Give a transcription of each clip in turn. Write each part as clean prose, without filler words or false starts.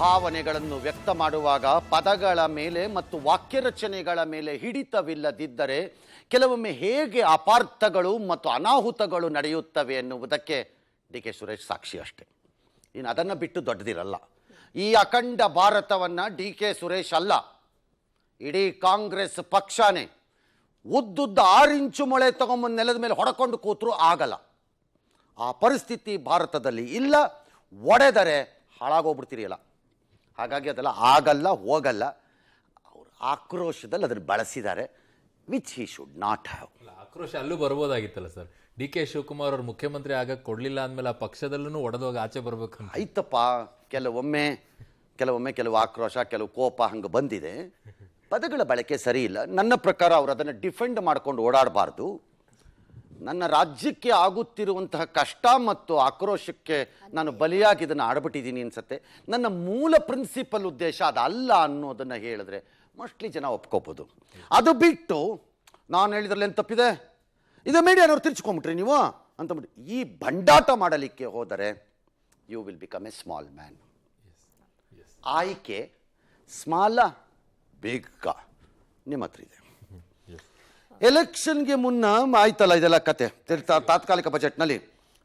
ಭಾವನೆಗಳನ್ನು ವ್ಯಕ್ತ ಮಾಡುವಾಗ ಪದಗಳ ಮೇಲೆ ಮತ್ತು ವಾಕ್ಯ ರಚನೆಗಳ ಮೇಲೆ ಹಿಡಿತವಿಲ್ಲದಿದ್ದರೆ ಕೆಲವೊಮ್ಮೆ ಹೇಗೆ ಅಪಾರ್ಥಗಳು ಮತ್ತು ಅನಾಹುತಗಳು ನಡೆಯುತ್ತವೆ ಎನ್ನುವುದಕ್ಕೆ ಡಿ ಕೆ ಸುರೇಶ್ ಸಾಕ್ಷಿ ಅಷ್ಟೇ. ಇನ್ನು ಅದನ್ನು ಬಿಟ್ಟು ದೊಡ್ಡದಿರಲ್ಲ. ಈ ಅಖಂಡ ಭಾರತವನ್ನು ಡಿ ಕೆ ಸುರೇಶ್ ಅಲ್ಲ, ಇಡೀ ಕಾಂಗ್ರೆಸ್ ಪಕ್ಷನೇ ಉದ್ದುದ್ದ 6 ಇಂಚು ಮೊಳೆ ತಗೊಂಬಂದು ನೆಲದ ಮೇಲೆ ಹೊಡ್ಕೊಂಡು ಕೂತರೂ ಆಗಲ್ಲ. ಆ ಪರಿಸ್ಥಿತಿ ಭಾರತದಲ್ಲಿ ಇಲ್ಲ. ಒಡೆದರೆ ಹಾಳಾಗೋಗ್ಬಿಡ್ತೀರಿಯಲ್ಲ. ಹಾಗಾಗಿ ಅದೆಲ್ಲ ಆಗಲ್ಲ, ಹೋಗಲ್ಲ. ಅವರು ಆಕ್ರೋಶದಲ್ಲಿ ಅದನ್ನು ಬಳಸಿದ್ದಾರೆ, which he should not have. ಆಕ್ರೋಶ ಅಲ್ಲೂ ಬರ್ಬೋದಾಗಿತ್ತಲ್ಲ ಸರ್. ಡಿ ಕೆ ಶಿವಕುಮಾರ್ ಅವರು ಮುಖ್ಯಮಂತ್ರಿ ಆಗಕ್ಕೆ ಕೊಡಲಿಲ್ಲ ಅಂದಮೇಲೆ ಆ ಪಕ್ಷದಲ್ಲೂ ಒಡೆದೋಗಿ ಆಚೆ ಬರ್ಬೇಕು. ಆಯ್ತಪ್ಪ, ಕೆಲವೊಮ್ಮೆ ಕೆಲವು ಆಕ್ರೋಶ, ಕೆಲವು ಕೋಪ ಹಂಗೆ ಬಂದಿದೆ. ಪದಗಳ ಬಳಕೆ ಸರಿ ಇಲ್ಲ. ನನ್ನ ಪ್ರಕಾರ ಅವರು ಅದನ್ನು ಡಿಫೆಂಡ್ ಮಾಡ್ಕೊಂಡು ಓಡಾಡಬಾರ್ದು. ನನ್ನ ರಾಜ್ಯಕ್ಕೆ ಆಗುತ್ತಿರುವಂತಹ ಕಷ್ಟ ಮತ್ತು ಆಕ್ರೋಶಕ್ಕೆ ನಾನು ಬಲಿಯಾಗಿ ಇದನ್ನು ಆಡ್ಬಿಟ್ಟಿದ್ದೀನಿ ಅನ್ಸುತ್ತೆ. ನನ್ನ ಮೂಲ ಪ್ರಿನ್ಸಿಪಲ್ ಉದ್ದೇಶ ಅದಲ್ಲ ಅನ್ನೋದನ್ನು ಹೇಳಿದ್ರೆ ಮೋಸ್ಟ್ಲಿ ಜನ ಒಪ್ಕೋಬೋದು. ಅದು ಬಿಟ್ಟು ನಾನು ಹೇಳಿದ್ರಲ್ಲಿ ಏನು ತಪ್ಪಿದೆ, ಇದು ಮೀಡಿಯಾನವ್ರು ತಿರ್ಚ್ಕೊಂಬಿಟ್ರಿ ನೀವು ಅಂತಂದ್ಬಿಟ್ಟು ಈ ಭಂಡಾಟ ಮಾಡಲಿಕ್ಕೆ ಹೋದರೆ you will become a small man. ಆಯ್ಕೆ ಸ್ಮಾಲ ಬೇಗ ನಿಮ್ಮ ಹತ್ರ ಇದೆ. ಎಲೆಕ್ಷನ್ಗೆ ಮುನ್ನ ಆಯ್ತಲ್ಲ ಇದೆಲ್ಲ ಕತೆ. ತಾತ್ಕಾಲಿಕ ಬಜೆಟ್ನಲ್ಲಿ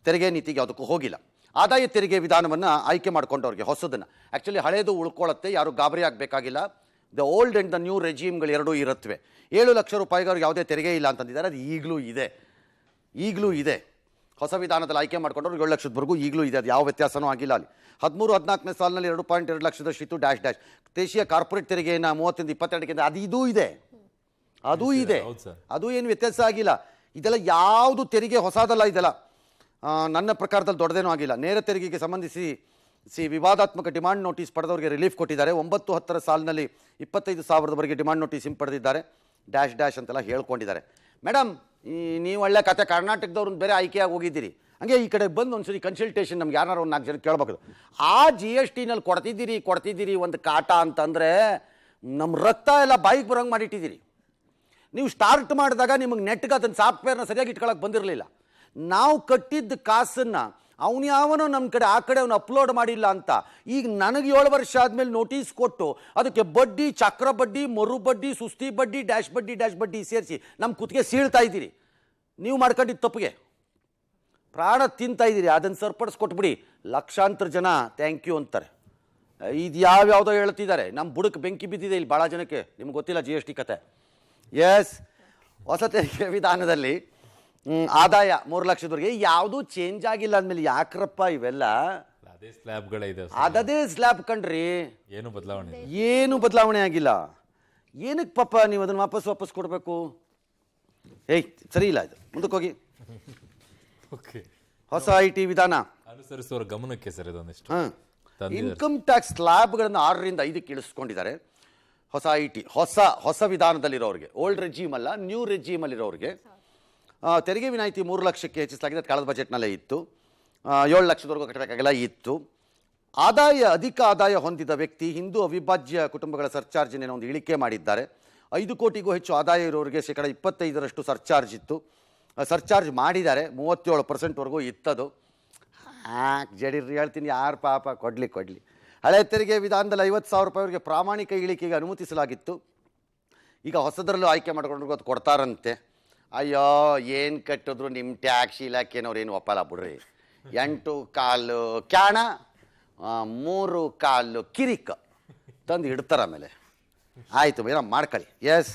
ತೆರಿಗೆ ನೀತಿಗೆ ಯಾವುದಕ್ಕೂ ಹೋಗಿಲ್ಲ. ಆದಾಯ ತೆರಿಗೆ ವಿಧಾನವನ್ನು ಆಯ್ಕೆ ಮಾಡ್ಕೊಂಡವ್ರಿಗೆ ಹೊಸದನ್ನು, ಆ್ಯಕ್ಚುಲಿ ಹಳೇದು ಉಳ್ಕೊಳ್ಳುತ್ತೆ, ಯಾರು ಗಾಬರಿ ಆಗಬೇಕಾಗಿಲ್ಲ. The old and the new ರೆಜಿಮ್ಗಳು ಎರಡೂ ಇರುತ್ತವೆ. 7 ಲಕ್ಷ ರೂಪಾಯಿಗೆ ಅವ್ರಿಗೆ ಯಾವುದೇ ತೆರಿಗೆ ಇಲ್ಲ ಅಂತಂದಿದ್ದಾರೆ. ಅದು ಈಗಲೂ ಇದೆ. ಹೊಸ ವಿಧಾನದಲ್ಲಿ ಆಯ್ಕೆ ಮಾಡ್ಕೊಂಡವ್ರಿಗೆ 7 ಲಕ್ಷದವರೆಗೂ ಈಗಲೂ ಇದೆ. ಅದು ಯಾವ ವ್ಯತ್ಯಾಸನೂ ಆಗಿಲ್ಲ. ಅಲ್ಲಿ 13-14ನೇ ಸಾಲಿನಲ್ಲಿ 2.2 ಲಕ್ಷದಷ್ಟಿತ್ತು ಡ್ಯಾಶ್. ದೇಶೀಯ ಕಾರ್ಪೊರೇಟ್ ತೆರಿಗೆಯನ್ನು 30-22 ಅದೂ ಇದೆ. ಅದು ಏನು ವ್ಯತ್ಯಾಸ ಆಗಿಲ್ಲ. ಇದೆಲ್ಲ ಯಾವುದು ತೆರಿಗೆ ಹೊಸದಲ್ಲ. ಇದೆಲ್ಲ ನನ್ನ ಪ್ರಕಾರದಲ್ಲಿ ದೊಡ್ಡದೇನೂ ಆಗಿಲ್ಲ. ನೇರ ತೆರಿಗೆಗೆ ಸಂಬಂಧಿಸಿ ವಿವಾದಾತ್ಮಕ ಡಿಮಾಂಡ್ ನೋಟಿಸ್ ಪಡೆದವರಿಗೆ ರಿಲೀಫ್ ಕೊಟ್ಟಿದ್ದಾರೆ. 9-10 ಸಾಲಿನಲ್ಲಿ 25,000ವರೆಗೆ ಡಿಮಾಂಡ್ ನೋಟಿಸ್ ಹಿಂಪಡೆದಿದ್ದಾರೆ. ಡ್ಯಾಶ್ ಅಂತೆಲ್ಲ ಹೇಳ್ಕೊಂಡಿದ್ದಾರೆ. ಮೇಡಮ್, ನೀವು ಒಳ್ಳೆ ಕತೆ, ಕರ್ನಾಟಕದವ್ರನ್ನ ಬೇರೆ ಆಯ್ಕೆಯಾಗಿ ಹೋಗಿದ್ದೀರಿ. ಹಂಗೆ ಈ ಕಡೆ ಬಂದು ಒಂದ್ಸರಿ ಕನ್ಸಲ್ಟೇಷನ್ ನಮ್ಗೆ ಯಾರು ಒಂದು 4 ಜನ ಕೇಳಬೇಕು. ಆ GSTನಲ್ಲಿ ಕೊಡ್ತಿದ್ದೀರಿ ಒಂದು ಕಾಟ ಅಂತಂದರೆ ನಮ್ಮ ರಕ್ತ ಎಲ್ಲ ಬಾಯಿಗೆ ಬರೋಂಗೆ ಮಾಡಿಟ್ಟಿದ್ದೀರಿ. ನೀವು ಸ್ಟಾರ್ಟ್ ಮಾಡಿದಾಗ ನಿಮಗೆ ನೆಟ್ಗೆ ಅದನ್ನು ಸಾಫ್ಟ್ವೇರ್ನ ಸರಿಯಾಗಿ ಇಟ್ಕೊಳ್ಳೋಕೆ ಬಂದಿರಲಿಲ್ಲ. ನಾವು ಕಟ್ಟಿದ್ದ ಕಾಸನ್ನು ಯಾವನೋ ನಮ್ಮ ಕಡೆ ಆ ಕಡೆ ಅವನು ಅಪ್ಲೋಡ್ ಮಾಡಿಲ್ಲ ಅಂತ ಈಗ ನನಗೆ 7 ವರ್ಷ ಆದಮೇಲೆ ನೋಟಿಸ್ ಕೊಟ್ಟು ಅದಕ್ಕೆ ಬಡ್ಡಿ, ಚಕ್ರ ಬಡ್ಡಿ, ಮರು ಬಡ್ಡಿ, ಸುಸ್ತಿ ಬಡ್ಡಿ, ಡ್ಯಾಶ್ ಬಡ್ಡಿ ಸೇರಿಸಿ ನಮ್ಮ ಕುತ್ತಿಗೆ ಸೀಳ್ತಾ ಇದ್ದೀರಿ. ನೀವು ಮಾಡ್ಕೊಂಡಿದ್ದು ತಪ್ಪಿಗೆ ಪ್ರಾಣ ತಿಂತಾ ಇದ್ದೀರಿ. ಅದನ್ನು ಸರಿಪಡಿಸ್ಕೊಟ್ಬಿಡಿ. ಲಕ್ಷಾಂತರ ಜನ ಥ್ಯಾಂಕ್ ಯು ಅಂತಾರೆ. ಇದು ಯಾವ್ಯಾವುದೋ ಹೇಳ್ತಿದ್ದಾರೆ. ನಮ್ಮ ಬುಡಕ್ಕೆ ಬೆಂಕಿ ಬಿದ್ದಿದೆ ಇಲ್ಲಿ ಭಾಳ ಜನಕ್ಕೆ. ನಿಮ್ಗೆ ಗೊತ್ತಿಲ್ಲ GST ಕತೆ. ಎಸ್, ಹೊಸ ತೆರಿಗೆ ವಿಧಾನದಲ್ಲಿ ಆದಾಯ 3 ಲಕ್ಷದವರೆಗೆ ಯಾವುದೂ ಚೇಂಜ್ ಆಗಿಲ್ಲ ಅಂದಮೇಲೆ ಯಾಕ್ರಪ್ಪ ಇವೆಲ್ಲ? ಅದೇ ಸ್ಲ್ಯಾಬ್ಗಳಿದೆ. ಅದೇ ಸ್ಲ್ಯಾಬ್ ಕಣ್ರಿ, ಏನು ಬದಲಾವಣೆ ಆಗಿಲ್ಲ. ಏನಕ್ಕೆ ಪಾಪ ನೀವು ಅದನ್ನು ವಾಪಸ್ ಕೊಡಬೇಕು? ಸರಿ ಇಲ್ಲ. ಇದು ಮುಂದಕ್ಕೆ ಹೋಗಿ. ಹೊಸ IT ವಿಧಾನ ಅನುಸರಿಸುವ ಗಮನಕ್ಕೆ ಸರ್ ಇದೊಂದಿಷ್ಟು. ಇನ್ಕಮ್ ಟ್ಯಾಕ್ಸ್ ಸ್ಲ್ಯಾಬ್ಗಳನ್ನು 6ರಿಂದ 5ಕ್ಕೆ ಇಳಿಸ್ಕೊಂಡಿದ್ದಾರೆ. ಹೊಸ IT ಹೊಸ ವಿಧಾನದಲ್ಲಿರೋರಿಗೆ, ಓಲ್ಡ್ ರೆಜಿಮ್ ಅಲ್ಲ, ನ್ಯೂ ರೆಜಿಮಲ್ಲಿರೋರಿಗೆ ತೆರಿಗೆ ವಿನಾಯಿತಿ 3 ಲಕ್ಷಕ್ಕೆ ಹೆಚ್ಚಿಸಲಾಗಿದೆ. ಕಳೆದ ಬಜೆಟ್ನಲ್ಲೇ ಇತ್ತು. 7 ಲಕ್ಷದವರೆಗೂ ಕಟ್ಟಬೇಕಾಗೆಲ್ಲ ಇತ್ತು. ಅಧಿಕ ಆದಾಯ ಹೊಂದಿದ ವ್ಯಕ್ತಿ, ಹಿಂದೂ ಅವಿಭಾಜ್ಯ ಕುಟುಂಬಗಳ ಸರ್ಚಾರ್ಜ್ನೇನೋ ಒಂದು ಇಳಿಕೆ ಮಾಡಿದ್ದಾರೆ. 5 ಕೋಟಿಗೂ ಹೆಚ್ಚು ಆದಾಯ ಇರೋರಿಗೆ 25% ಸರ್ಚಾರ್ಜ್ ಇತ್ತು. ಸರ್ಚಾರ್ಜ್ ಮಾಡಿದ್ದಾರೆ. 37%ವರೆಗೂ ಇತ್ತದು. ಜಡಿರಿ ಹೇಳ್ತೀನಿ, ಯಾರು ಪಾಪ ಕೊಡಲಿ. ಹಳೆ ತೆರಿಗೆ ವಿಧಾನದಲ್ಲಿ 50,000 ರೂಪಾಯಿವರೆಗೆ ಪ್ರಾಮಾಣಿಕ ಇಳಿಕೆಗೆ ಅನುಮತಿಸಲಾಗಿತ್ತು. ಈಗ ಹೊಸದರಲ್ಲೂ ಆಯ್ಕೆ ಮಾಡ್ಕೊಂಡ್ರು ಅದು ಕೊಡ್ತಾರಂತೆ. ಅಯ್ಯೋ, ಏನು ಕಟ್ಟಿದ್ರು ನಿಮ್ಮ ಟ್ಯಾಕ್ಸ್ ಇಲಾಖೆನವ್ರು ಏನು ಒಪ್ಪಲ್ಲ ಬಿಡ್ರಿ. 8 ಕಾಲು ಕ್ಯಾಣ, 3 ಕಾಲು ಕಿರಿಕ ತಂದು ಇಡ್ತಾರೆ. ಆಮೇಲೆ ಆಯಿತು ಏನೋ ಮಾಡ್ಕೊಳ್ಳಿ. S,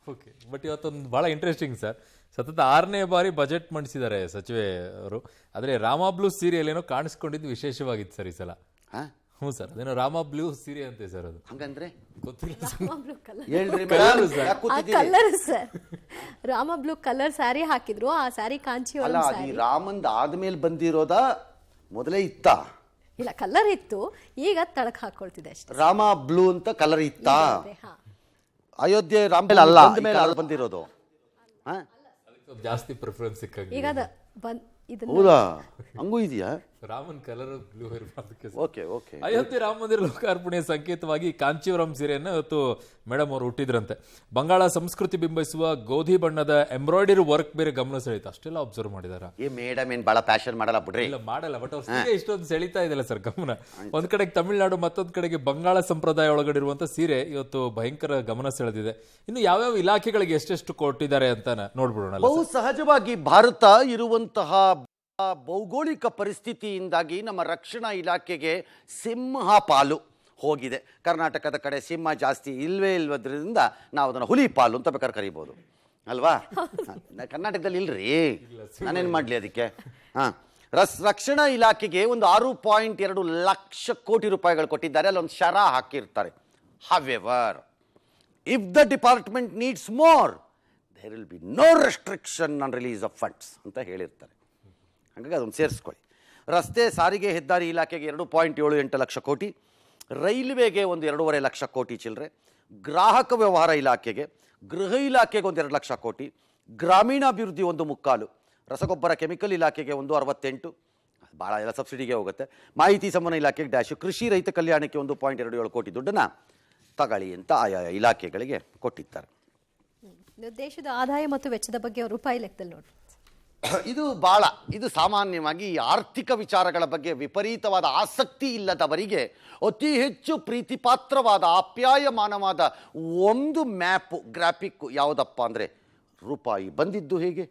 okay. ಬಟ್ ಇವತ್ತೊಂದು ಭಾಳ ಇಂಟ್ರೆಸ್ಟಿಂಗ್ ಸರ್. ಸತತ 6ನೇ ಬಾರಿ ಬಜೆಟ್ ಮಂಡಿಸಿದ್ದಾರೆ ಸಚಿವೆ ಅವರು. ಆದರೆ ರಾಮ ಬ್ಲೂ ಸೀರಿಯಲ್ ಏನೋ ಕಾಣಿಸ್ಕೊಂಡಿದ್ದು ವಿಶೇಷವಾಗಿತ್ತು ಸರ್ ಈ ಸಲ. ಹ್ಞೂ ಸರ್, ಅದೇನೋ ರಾಮ ಬ್ಲೂ ಸೀರೆ ಅಂತೆ ಸರ್. ಅದು ಹಂಗಂದ್ರೆ ಗೊತ್ತಿಲ್ಲ. ರಾಮ ಬ್ಲೂ ಕಲರ್ ಸ್ಯಾರಿ ಹಾಕಿದ್ರು. ಆ ಸ್ಯಾರಿ ಕಾಂಚಿವರಂ ಸ್ಯಾರಿ. ರಾಮಂದ್ ಆದ್ಮೇಲೆ ಬಂದಿರೋದ ಮೊದಲೇ ಇತ್ತ? ಇಲ್ಲ, ಕಲರ್ ಇತ್ತು. ಈಗ ತಳಕ್ ಹಾಕೊಳ್ತಿದೆ ಅಷ್ಟೇ. ರಾಮ ಬ್ಲೂ ಅಂತ ಕಲರ್ ಇತ್ತ? ಅಯೋಧ್ಯೆ ರಾಮ ಅಲ್ಲ ಬಂದಿರೋದು. ಜಾಸ್ತಿ ಪ್ರಿಫರೆನ್ಸ್ ಸಿಕ್ಕ ಹೌದಾ? ಹಂಗೂ ಇದೆಯಾ? ರಾಮನ್ ಕಲರ್ ಬ್ಲೂ ಇರಬಾರ್ದಕ್ಕೆ. Okay okay. ಅಯೋಧ್ಯೆ ರಾಮ ಮಂದಿರ ಲೋಕಾರ್ಪಣೆಯ ಸಂಕೇತವಾಗಿ ಕಾಂಚೀವರಂ ಸೀರೆಯನ್ನು ಇವತ್ತು ಮೇಡಮ್ ಅವರು ಹುಟ್ಟಿದ್ರಂತೆ. ಬಂಗಾಳ ಸಂಸ್ಕೃತಿ ಬಿಂಬಿಸುವ ಗೋಧಿ ಬಣ್ಣದ ಎಂಬ್ರಾಯ್ಡರಿ ವರ್ಕ್ ಬೇರೆ ಗಮನ ಸೆಳೀತು. ಅಷ್ಟೆಲ್ಲ ಅಬ್ಸರ್ವ್ ಮಾಡಿದಾರ? ಈ ಮೇಡಮ್ ಏನ್ ಬಹಳ ಪ್ಯಾಷನ್ ಮಾಡಲ್ಲ ಬಿಡ್ರಿ. ಇಲ್ಲ ಮಾಡಲ್ಲ, ಬಟ್ ಅವ್ರ ಸೀರೆ ಇಷ್ಟೊಂದು ಸೆಳೀತಾ ಇದೆಯಲ್ಲ ಸರ್ ಗಮನ. ಒಂದ್ ಕಡೆಗೆ ತಮಿಳುನಾಡು, ಮತ್ತೊಂದ್ ಕಡೆಗೆ ಬಂಗಾಳ ಸಂಪ್ರದಾಯ ಒಳಗಡಿರುವಂತ ಸೀರೆ ಇವತ್ತು ಭಯಂಕರ ಗಮನ ಸೆಳೆದಿದೆ. ಇನ್ನು ಯಾವ್ಯಾವ ಇಲಾಖೆಗಳಿಗೆ ಎಷ್ಟೆಷ್ಟು ಕೊಟ್ಟಿದ್ದಾರೆ ಅಂತ ನೋಡ್ಬಿಡೋಣ. ಬಹು ಸಹಜವಾಗಿ ಭಾರತ ಇರುವಂತಹ ಭೌಗೋಳಿಕ ಪರಿಸ್ಥಿತಿಯಿಂದಾಗಿ ನಮ್ಮ ರಕ್ಷಣಾ ಇಲಾಖೆಗೆ ಸಿಂಹ ಪಾಲು ಹೋಗಿದೆ. ಕರ್ನಾಟಕದ ಕಡೆ ಸಿಂಹ ಜಾಸ್ತಿ ಇಲ್ವದ್ರಿಂದ ನಾವು ಅದನ್ನು ಹುಲಿ ಪಾಲು ಅಂತ ಬೇಕಾದ್ರೆ ಕರಿಬೋದು ಅಲ್ವಾ? ಕರ್ನಾಟಕದಲ್ಲಿ ಇಲ್ರಿ, ನಾನೇನು ಮಾಡಲಿ ಅದಕ್ಕೆ. ಹಾಂ, ರಕ್ಷಣಾ ಇಲಾಖೆಗೆ ಒಂದು 6.2 ಲಕ್ಷ ಕೋಟಿ ರೂಪಾಯಿಗಳು ಕೊಟ್ಟಿದ್ದಾರೆ. ಅಲ್ಲೊಂದು ಶರ ಹಾಕಿರ್ತಾರೆ. However, if the department needs more, there will be no restriction on release of funds ಅಂತ ಹೇಳಿರ್ತಾರೆ. ಹಾಗಾಗಿ ಅದನ್ನು ಸೇರಿಸ್ಕೊಳ್ಳಿ. ರಸ್ತೆ ಸಾರಿಗೆ ಹೆದ್ದಾರಿ ಇಲಾಖೆಗೆ 2.78 ಲಕ್ಷ ಕೋಟಿ, ರೈಲ್ವೆಗೆ ಒಂದು 2.5 ಲಕ್ಷ ಕೋಟಿ ಚಿಲ್ಲರೆ, ಗ್ರಾಹಕ ವ್ಯವಹಾರ ಇಲಾಖೆಗೆ, ಗೃಹ ಇಲಾಖೆಗೆ ಒಂದು 2 ಲಕ್ಷ ಕೋಟಿ, ಗ್ರಾಮೀಣಾಭಿವೃದ್ಧಿ 1.25, ರಸಗೊಬ್ಬರ ಕೆಮಿಕಲ್ ಇಲಾಖೆಗೆ 1.68, ಭಾಳ ಎಲ್ಲ ಸಬ್ಸಿಡಿಗೆ ಹೋಗುತ್ತೆ, ಮಾಹಿತಿ ಸಂವಹನ ಇಲಾಖೆಗೆ ಡ್ಯಾಶು, ಕೃಷಿ ರೈತ ಕಲ್ಯಾಣಕ್ಕೆ 1.27 ಕೋಟಿ ದುಡ್ಡನ್ನು ತಗೊಳ್ಳಿ ಅಂತ ಆಯಾ ಇಲಾಖೆಗಳಿಗೆ ಕೊಟ್ಟಿದ್ದಾರೆ. ದೇಶದ ಆದಾಯ ಮತ್ತು ವೆಚ್ಚದ ಬಗ್ಗೆ ರೂಪಾಯಿ ಲೆಕ್ಕದಲ್ಲಿ ನೋಡಿ. ಇದು ಸಾಮಾನ್ಯವಾಗಿ ಆರ್ಥಿಕ ವಿಚಾರಗಳ ಬಗ್ಗೆ ವಿಪರೀತವಾದ ಆಸಕ್ತಿ ಇಲ್ಲದವರಿಗೆ ಅತಿ ಹೆಚ್ಚು ಪ್ರೀತಿಪಾತ್ರವಾದ ಆಪ್ಯಾಯಮಾನವಾದ ಒಂದು ಮ್ಯಾಪ್, ಗ್ರಾಫಿಕ್ ಯಾವುದಪ್ಪ ಅಂದರೆ ರೂಪಾಯಿ ಬಂದಿದ್ದು ಹೇಗೆ,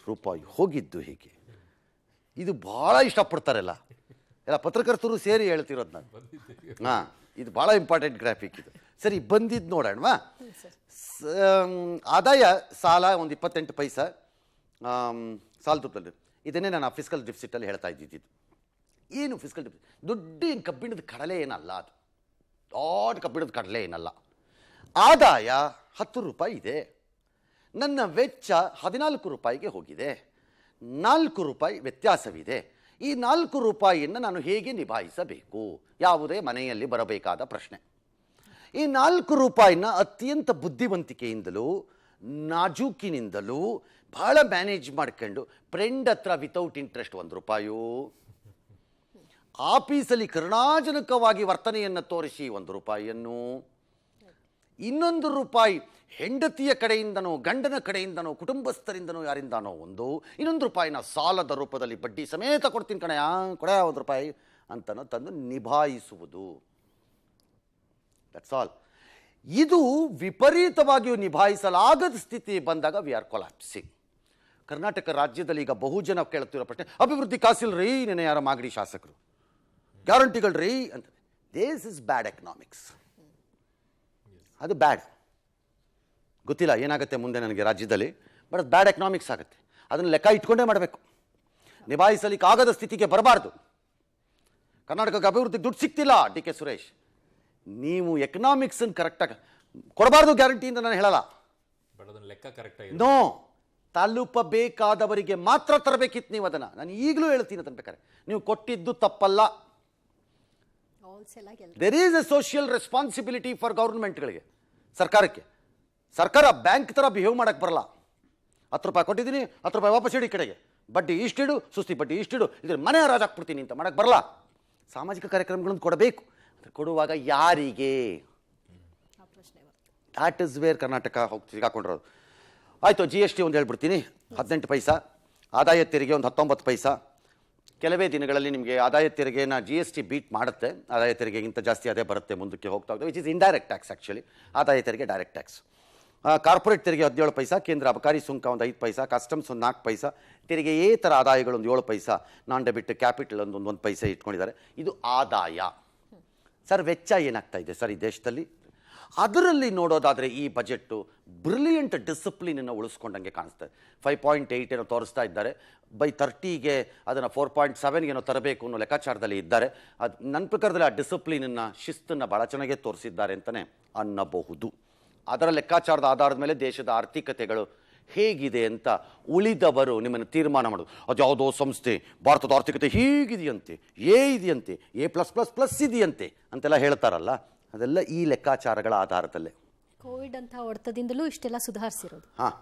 ರೂಪಾಯಿ ಹೋಗಿದ್ದು ಹೇಗೆ. ಇದು ಭಾಳ ಇಷ್ಟಪಡ್ತಾರಲ್ಲ ಎಲ್ಲ ಪತ್ರಕರ್ತರು ಸೇರಿ ಹೇಳ್ತಿರೋದು ನಾನು. ಹಾಂ, ಇದು ಭಾಳ ಇಂಪಾರ್ಟೆಂಟ್ ಗ್ರಾಫಿಕ್ ಇದು. ಸರಿ, ಬಂದಿದ್ದು ನೋಡೋಣವಾ. ಆದಾಯ ಸಾಲ ಒಂದು 28 ಪೈಸೆ ಸಾಲ ದುಡ್ಡಲ್ಲಿ. ಇದನ್ನೇ ನಾನು ಫಿಸ್ಕಲ್ ಡಿಫಿಸಿಟಲ್ಲಿ ಹೇಳ್ತಾ ಇದ್ದಿದ್ದು. ಏನು ಫಿಸ್ಕಲ್ ಡಿಫಿಸಿಟ್? ದುಡ್ಡು ಏನು ಕಬ್ಬಿಣದ ಕಡಲೆ ಏನಲ್ಲ, ಅದು ದೊಡ್ಡ ಕಬ್ಬಿಣದ ಕಡಲೆ ಏನಲ್ಲ. ಆದಾಯ 10 ರೂಪಾಯಿ ಇದೆ, ನನ್ನ ವೆಚ್ಚ 14 ರೂಪಾಯಿಗೆ ಹೋಗಿದೆ, 4 ರೂಪಾಯಿ ವ್ಯತ್ಯಾಸವಿದೆ. ಈ 4 ರೂಪಾಯಿಯನ್ನು ನಾನು ಹೇಗೆ ನಿಭಾಯಿಸಬೇಕು? ಯಾವುದೇ ಮನೆಯಲ್ಲಿ ಬರಬೇಕಾದ ಪ್ರಶ್ನೆ. ಈ 4 ರೂಪಾಯಿನ ಅತ್ಯಂತ ಬುದ್ಧಿವಂತಿಕೆಯಿಂದಲೂ ನಾಜೂಕಿನಿಂದಲೂ ಭಾಳ ಮ್ಯಾನೇಜ್ ಮಾಡ್ಕೊಂಡು ಫ್ರೆಂಡ್ ಹತ್ರ ವಿತೌಟ್ ಇಂಟ್ರೆಸ್ಟ್ 1 ರೂಪಾಯು, ಆಫೀಸಲ್ಲಿ ಕರುಣಾಜನಕವಾಗಿ ವರ್ತನೆಯನ್ನು ತೋರಿಸಿ 1 ರೂಪಾಯಿಯನ್ನು, 2 ರೂಪಾಯಿ ಹೆಂಡತಿಯ ಕಡೆಯಿಂದನೋ ಗಂಡನ ಕಡೆಯಿಂದನೋ ಕುಟುಂಬಸ್ಥರಿಂದನೋ ಯಾರಿಂದನೋ 1 ರೂಪಾಯಿನ ಸಾಲದ ರೂಪದಲ್ಲಿ ಬಡ್ಡಿ ಸಮೇತ ಕೊಡ್ತೀನಿ ಕಣೆ, ಕೊಡ 1 ರೂಪಾಯಿ ಅಂತನೋ ತಂದು ನಿಭಾಯಿಸುವುದು. That's all. ಇದು ವಿಪರೀತವಾಗಿಯೂ ನಿಭಾಯಿಸಲಾಗದ ಸ್ಥಿತಿ ಬಂದಾಗ ವಿ ಆರ್ ಕೊಲಾಪ್ಸಿಂಗ್. ಕರ್ನಾಟಕ ರಾಜ್ಯದಲ್ಲಿ ಈಗ ಬಹುಜನ ಕೇಳುತ್ತಿರೋ ಪ್ರಶ್ನೆ, ಅಭಿವೃದ್ಧಿ ಕಾಸಿಲ್ರಿ, ನೆನೆ ಯಾರ ಮಾಗಡಿ ಶಾಸಕರು ಗ್ಯಾರಂಟಿಗಳ್ರಿ ಅಂತ. This is bad economics. ಅದು ಬ್ಯಾಡ್. ಗೊತ್ತಿಲ್ಲ ಏನಾಗುತ್ತೆ ಮುಂದೆ ನನಗೆ ರಾಜ್ಯದಲ್ಲಿ, ಬಟ್ ಅದು ಬ್ಯಾಡ್ ಎಕನಾಮಿಕ್ಸ್ ಆಗುತ್ತೆ. ಅದನ್ನು ಲೆಕ್ಕ ಇಟ್ಕೊಂಡೇ ಮಾಡಬೇಕು. ನಿಭಾಯಿಸಲಿಕ್ಕೆ ಆಗದ ಸ್ಥಿತಿಗೆ ಬರಬಾರ್ದು. ಕರ್ನಾಟಕಕ್ಕೆ ಅಭಿವೃದ್ಧಿಗೆ ದುಡ್ಡು ಸಿಗ್ತಿಲ್ಲ, ಡಿ ಕೆ ಸುರೇಶ್, ನೀವು ಎಕನಾಮಿಕ್ಸನ್ನು ಕರೆಕ್ಟಾಗಿ ಕೊಡಬಾರ್ದು ಗ್ಯಾರಂಟಿಯಿಂದ ನಾನು ಹೇಳಲ್ಲ. ಲೆಕ್ಕ ಕರೆಕ್ಟಾಗಿ ನೋ, ತಲುಪಬೇಕಾದವರಿಗೆ ಮಾತ್ರ ತರಬೇಕಿತ್ತು ನೀವು ಅದನ್ನು. ನಾನು ಈಗಲೂ ಹೇಳ್ತೀನಿ ಅದನ್ನು ಬೇಕಾದ್ರೆ. ನೀವು ಕೊಟ್ಟಿದ್ದು ತಪ್ಪಲ್ಲ. There is a social responsibility for ಗೌರ್ಮೆಂಟ್ಗಳಿಗೆ, ಸರ್ಕಾರಕ್ಕೆ. ಸರ್ಕಾರ ಬ್ಯಾಂಕ್ ಥರ ಬಿಹೇವ್ ಮಾಡೋಕ್ಕೆ ಬರಲ್ಲ. 10 ರೂಪಾಯಿ ಕೊಟ್ಟಿದ್ದೀನಿ, 10 ರೂಪಾಯಿ ವಾಪಸ್ ಇಡಿ ಕಡೆಗೆ, ಬಡ್ಡಿ ಇಷ್ಟಿಡು, ಸುಸ್ತಿ ಬಡ್ಡಿ ಇಷ್ಟಿಡು, ಇದ್ರ ಮನೆ ಹರಾಜಾಕ್ಬಿಡ್ತೀನಿ ಅಂತ ಮಾಡೋಕ್ಕೆ ಬರಲ್ಲ. ಸಾಮಾಜಿಕ ಕಾರ್ಯಕ್ರಮಗಳನ್ನು ಕೊಡಬೇಕು. ಕೊಡುವಾಗ ಯಾರಿಗೆ? ದ್ಯಾಟ್ ಇಸ್ ವೇರ್ ಕರ್ನಾಟಕ ಸಿಗಾಕೊಂಡಿರೋದು. ಆಯಿತು, GST ಒಂದು ಹೇಳ್ಬಿಡ್ತೀನಿ, 18 ಪೈಸಾ, ಆದಾಯ ತೆರಿಗೆ ಒಂದು 19 ಪೈಸಾ. ಕೆಲವೇ ದಿನಗಳಲ್ಲಿ ನಿಮಗೆ ಆದಾಯ ತೆರಿಗೆನ GST ಬೀಟ್ ಮಾಡುತ್ತೆ. ಆದಾಯ ತೆರಿಗೆಗಿಂತ ಜಾಸ್ತಿ ಅದೇ ಬರುತ್ತೆ ಮುಂದಕ್ಕೆ ಹೋಗ್ತಾ ಹೋಗ್ತದೆ, which is indirect tax. Actually ಆದಾಯ ತೆರಿಗೆ ಡೈರೆಕ್ಟ್ ಟ್ಯಾಕ್ಸ್. ಕಾರ್ಪೊರೇಟ್ ತೆರಿಗೆ 17 ಪೈಸಾ, ಕೇಂದ್ರ ಅಬಕಾರಿ ಸುಂಕ ಒಂದು 5 ಪೈಸಾ, ಕಸ್ಟಮ್ಸ್ ಒಂದು 4 ಪೈಸಾ, ತೆರಿಗೆಯೇತರ ಆದಾಯಗಳು ಒಂದು 7 ಪೈಸಾ, ನಾನ್ ಡೆಬಿಟ್ ಕ್ಯಾಪಿಟಲ್ ಒಂದು 1 ಪೈಸೆ ಇಟ್ಕೊಂಡಿದ್ದಾರೆ. ಇದು ಆದಾಯ. ಸರ್, ವೆಚ್ಚ ಏನಾಗ್ತಾ ಇದೆ ಸರ್ ಈ ದೇಶದಲ್ಲಿ? ಅದರಲ್ಲಿ ನೋಡೋದಾದರೆ ಈ ಬಜೆಟ್ಟು ಬ್ರಿಲಿಯಂಟ್ ಡಿಸಿಪ್ಲಿನನ್ನು ಉಳಿಸ್ಕೊಂಡಂಗೆ ಕಾಣಿಸ್ತದೆ. 5.8 ಏನೋ ತೋರಿಸ್ತಾ ಇದ್ದಾರೆ. ಬೈ 30ಗೆ ಅದನ್ನು 4.7 ಏನೋ ತರಬೇಕು ಅನ್ನೋ ಲೆಕ್ಕಾಚಾರದಲ್ಲಿ ಇದ್ದಾರೆ. ಅದು ನನ್ನ ಪ್ರಕಾರದಲ್ಲಿ ಆ ಡಿಸಿಪ್ಲಿನನ್ನು, ಶಿಸ್ತನ್ನು ಭಾಳ ಚೆನ್ನಾಗೇ ತೋರಿಸಿದ್ದಾರೆ ಅಂತಲೇ ಅನ್ನಬಹುದು. ಅದರ ಲೆಕ್ಕಾಚಾರದ ಆಧಾರದ ಮೇಲೆ ದೇಶದ ಆರ್ಥಿಕತೆಗಳು ಹೇಗಿದೆ ಅಂತ ಉಳಿದವರು ನಿಮ್ಮನ್ನು ತೀರ್ಮಾನ ಮಾಡೋದು. ಅದು ಯಾವುದೋ ಸಂಸ್ಥೆ ಭಾರತದ ಆರ್ಥಿಕತೆ ಹೀಗಿದೆಯಂತೆ, ಇದೆಯಂತೆ, A+++ ಇದೆಯಂತೆ ಅಂತೆಲ್ಲ ಹೇಳ್ತಾರಲ್ಲ, ಅದೆಲ್ಲ ಈ ಲೆಕ್ಕಾಚಾರಗಳ ಆಧಾರದಲ್ಲೇ. ಕೋವಿಡ್ ಅಂತ ಹೊಡೆತದಿಂದಲೂ ಇಷ್ಟೆಲ್ಲ ಸುಧಾರಿಸಿರೋದು. ಹಾಂ,